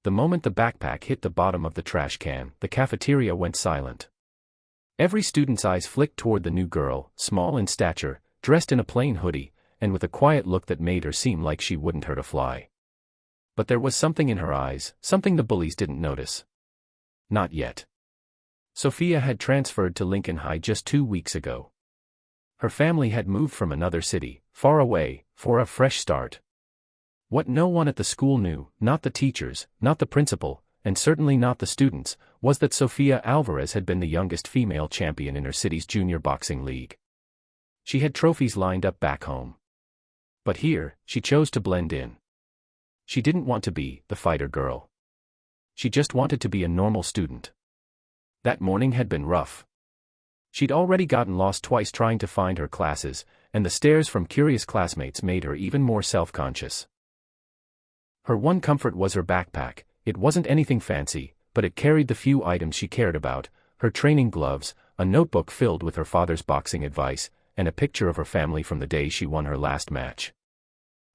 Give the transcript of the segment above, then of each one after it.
The moment the backpack hit the bottom of the trash can, the cafeteria went silent. Every student's eyes flicked toward the new girl, small in stature, dressed in a plain hoodie, and with a quiet look that made her seem like she wouldn't hurt a fly. But there was something in her eyes, something the bullies didn't notice. Not yet. Sophia had transferred to Lincoln High just 2 weeks ago. Her family had moved from another city, far away, for a fresh start. What no one at the school knew, not the teachers, not the principal, and certainly not the students, was that Sofia Alvarez had been the youngest female champion in her city's junior boxing league. She had trophies lined up back home. But here, she chose to blend in. She didn't want to be the fighter girl. She just wanted to be a normal student. That morning had been rough. She'd already gotten lost twice trying to find her classes, and the stares from curious classmates made her even more self-conscious. Her one comfort was her backpack. It wasn't anything fancy, but it carried the few items she cared about: her training gloves, a notebook filled with her father's boxing advice, and a picture of her family from the day she won her last match.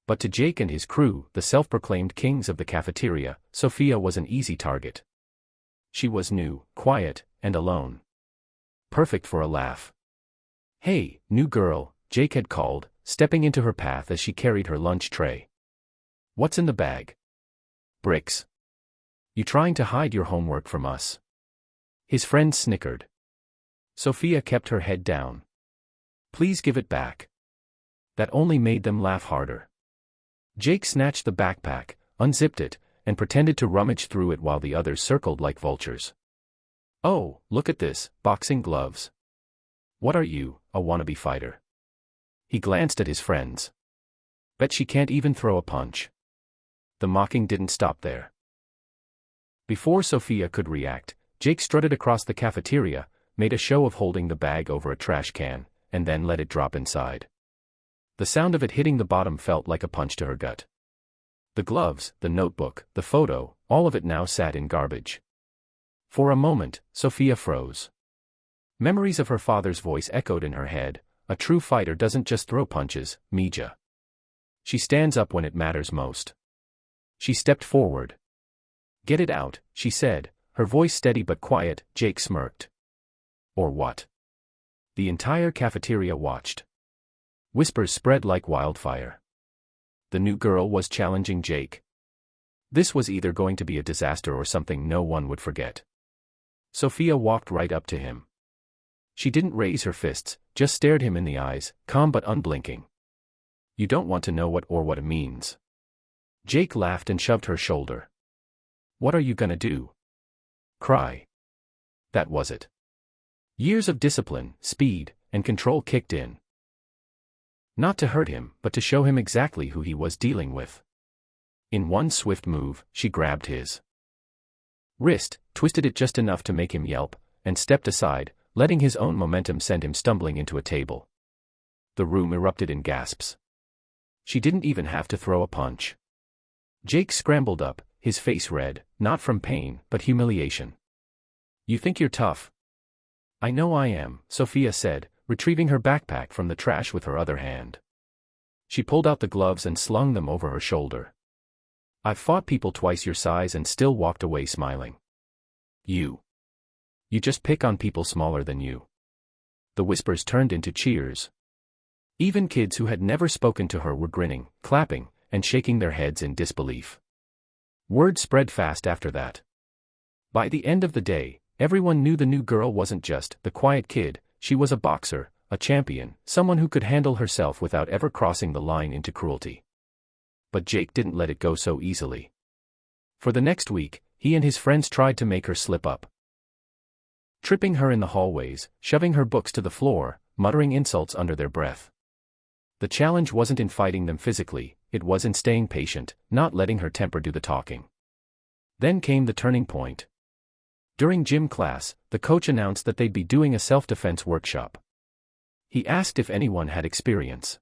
But to Jake and his crew, the self-proclaimed kings of the cafeteria, Sophia was an easy target. She was new, quiet, and alone. Perfect for a laugh. "Hey, new girl," Jake had called, stepping into her path as she carried her lunch tray. "What's in the bag?" "Bricks. You trying to hide your homework from us?" His friend snickered. Sophia kept her head down. "Please give it back." That only made them laugh harder. Jake snatched the backpack, unzipped it, and pretended to rummage through it while the others circled like vultures. "Oh, look at this, boxing gloves. What are you, a wannabe fighter?" He glanced at his friends. "Bet she can't even throw a punch." The mocking didn't stop there. Before Sophia could react, Jake strutted across the cafeteria, made a show of holding the bag over a trash can, and then let it drop inside. The sound of it hitting the bottom felt like a punch to her gut. The gloves, the notebook, the photo, all of it now sat in garbage. For a moment, Sophia froze. Memories of her father's voice echoed in her head: "A true fighter doesn't just throw punches, Mija. She stands up when it matters most." She stepped forward. "Get it out," she said, her voice steady but quiet. Jake smirked. "Or what?" The entire cafeteria watched. Whispers spread like wildfire. The new girl was challenging Jake. This was either going to be a disaster or something no one would forget. Sophia walked right up to him. She didn't raise her fists, just stared him in the eyes, calm but unblinking. "You don't want to know what it means." Jake laughed and shoved her shoulder. "What are you gonna do? Cry?" That was it. Years of discipline, speed, and control kicked in. Not to hurt him, but to show him exactly who he was dealing with. In one swift move, she grabbed his wrist, twisted it just enough to make him yelp, and stepped aside, letting his own momentum send him stumbling into a table. The room erupted in gasps. She didn't even have to throw a punch. Jake scrambled up, his face red, not from pain, but humiliation. "You think you're tough?" "I know I am," Sophia said, retrieving her backpack from the trash with her other hand. She pulled out the gloves and slung them over her shoulder. "I've fought people twice your size and still walked away smiling. You just pick on people smaller than you." The whispers turned into cheers. Even kids who had never spoken to her were grinning, clapping, and shaking their heads in disbelief. Word spread fast after that. By the end of the day, everyone knew the new girl wasn't just the quiet kid. She was a boxer, a champion, someone who could handle herself without ever crossing the line into cruelty. But Jake didn't let it go so easily. For the next week, he and his friends tried to make her slip up. Tripping her in the hallways, shoving her books to the floor, muttering insults under their breath. The challenge wasn't in fighting them physically, it was in staying patient, not letting her temper do the talking. Then came the turning point. During gym class, the coach announced that they'd be doing a self-defense workshop. He asked if anyone had experience.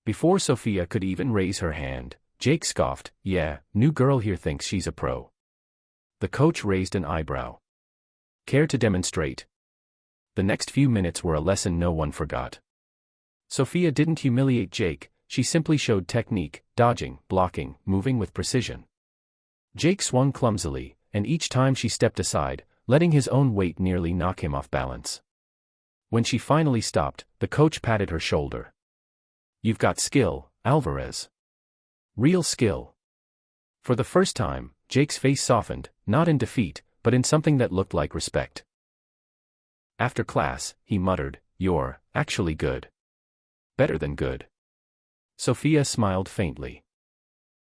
Before Sophia could even raise her hand, Jake scoffed, "Yeah, new girl here thinks she's a pro." The coach raised an eyebrow. "Care to demonstrate?" The next few minutes were a lesson no one forgot. Sophia didn't humiliate Jake, she simply showed technique, dodging, blocking, moving with precision. Jake swung clumsily, and each time she stepped aside, letting his own weight nearly knock him off balance. When she finally stopped, the coach patted her shoulder. "You've got skill, Alvarez. Real skill." For the first time, Jake's face softened, not in defeat, but in something that looked like respect. After class, he muttered, "You're actually good. Better than good." Sophia smiled faintly.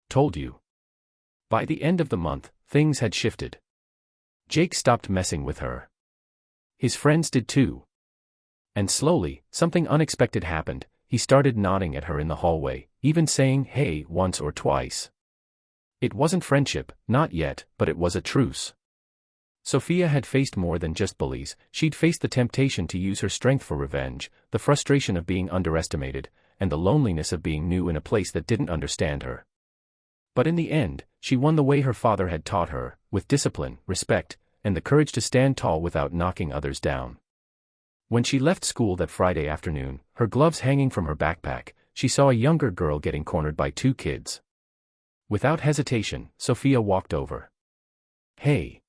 "Told you." By the end of the month, things had shifted. Jake stopped messing with her. His friends did too. And slowly, something unexpected happened. He started nodding at her in the hallway, even saying hey once or twice. It wasn't friendship, not yet, but it was a truce. Sophia had faced more than just bullies. She'd faced the temptation to use her strength for revenge, the frustration of being underestimated, and the loneliness of being new in a place that didn't understand her. But in the end, she won the way her father had taught her, with discipline, respect, and the courage to stand tall without knocking others down. When she left school that Friday afternoon, her gloves hanging from her backpack, she saw a younger girl getting cornered by two kids. Without hesitation, Sophia walked over. "Hey.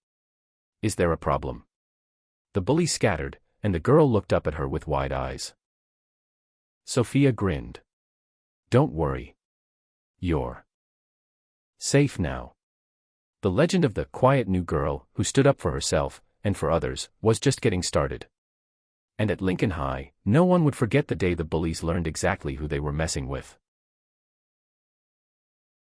Is there a problem?" The bully scattered, and the girl looked up at her with wide eyes. Sophia grinned. "Don't worry. You're safe now." The legend of the quiet new girl, who stood up for herself, and for others, was just getting started. And at Lincoln High, no one would forget the day the bullies learned exactly who they were messing with.